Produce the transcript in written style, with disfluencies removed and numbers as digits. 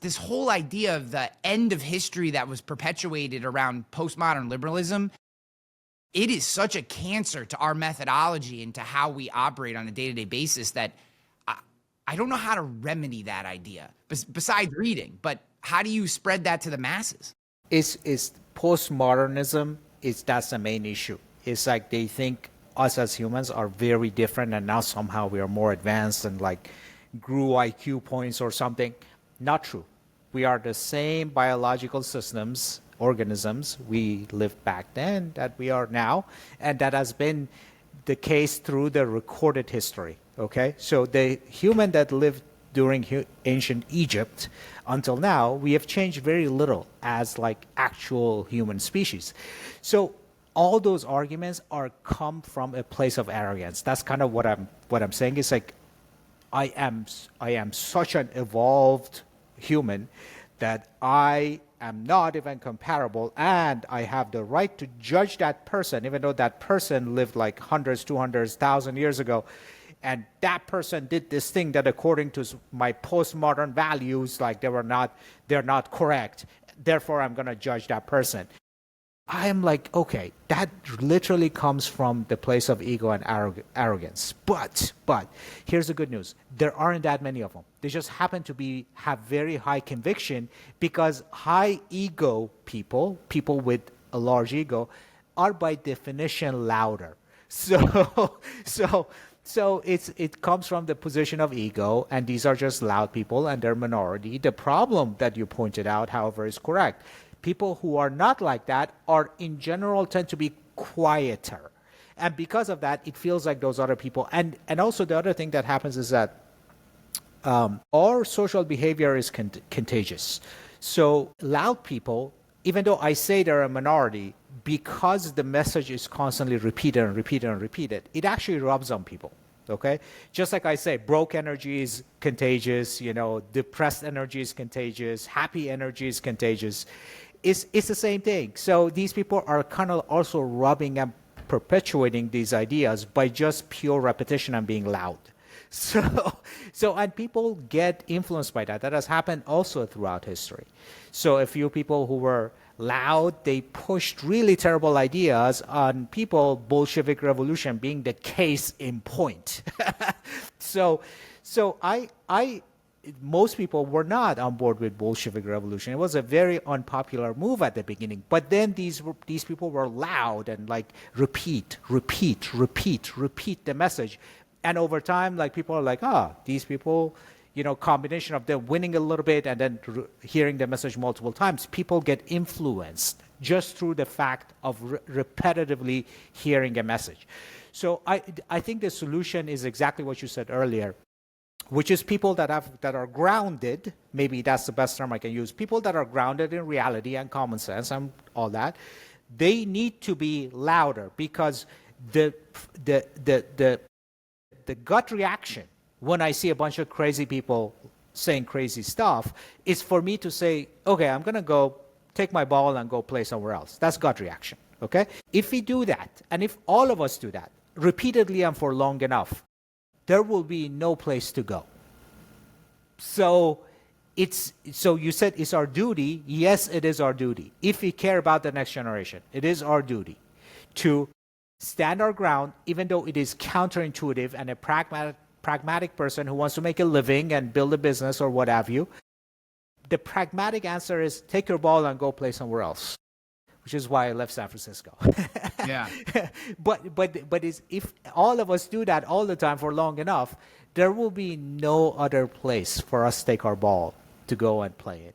this whole idea of the end of history that was perpetuated around postmodern liberalism, it is such a cancer to our methodology and to how we operate on a day-to-day basis that I don't know how to remedy that idea besides reading. But how do you spread that to the masses? Is postmodernism, that's the main issue. It's like they think us as humans are very different and now somehow we are more advanced and like grew IQ points or something. Not true. We are the same biological systems, organisms we lived back then that we are now, and that has been the case through the recorded history. Okay, so the human that lived during ancient Egypt until now, we have changed very little as like actual human species. So all those arguments come from a place of arrogance. That's kind of what I'm saying. It's like I am such an evolved human that I am not even comparable, and I have the right to judge that person, even though that person lived like hundreds, 200, 1,000 years ago. And that person did this thing that according to my postmodern values, like they're not correct. Therefore, I'm going to judge that person. I am like, okay, that literally comes from the place of ego and arrogance. But here's the good news. There aren't that many of them. They just happen to have very high conviction, because high ego people with a large ego, are by definition louder. So it comes from the position of ego, and these are just loud people, and they're minority. The problem that you pointed out, however, is correct. People who are not like that are, in general, tend to be quieter. And because of that, it feels like those other people. And also the other thing that happens is that our social behavior is contagious. So loud people, even though I say they're a minority, because the message is constantly repeated and repeated and repeated, it actually rubs on people. Okay, just like I say, broke energy is contagious. Depressed energy is contagious. Happy energy is contagious. It's the same thing. So these people are kind of also rubbing and perpetuating these ideas by just pure repetition and being loud. So and people get influenced by that. That has happened also throughout history. So a few people who were loud, they pushed really terrible ideas on people, Bolshevik Revolution being the case in point. So most people were not on board with Bolshevik Revolution. It was a very unpopular move at the beginning. But then these people were loud and like repeat the message. And over time, like people are like, these people, combination of them winning a little bit and then hearing the message multiple times, people get influenced just through the fact of repetitively hearing a message. So I think the solution is exactly what you said earlier, which is people that are grounded. Maybe that's the best term I can use. People that are grounded in reality and common sense and all that. They need to be louder, because the gut reaction when I see a bunch of crazy people saying crazy stuff is for me to say, okay, I'm going to go take my ball and go play somewhere else. That's gut reaction, okay? If we do that, and if all of us do that repeatedly and for long enough, there will be no place to go. So you said it's our duty. Yes, it is our duty. If we care about the next generation, it is our duty to stand our ground, even though it is counterintuitive, and a pragmatic person who wants to make a living and build a business or what have you. The pragmatic answer is take your ball and go play somewhere else, which is why I left San Francisco. Yeah. But if all of us do that all the time for long enough, there will be no other place for us to take our ball to go and play it.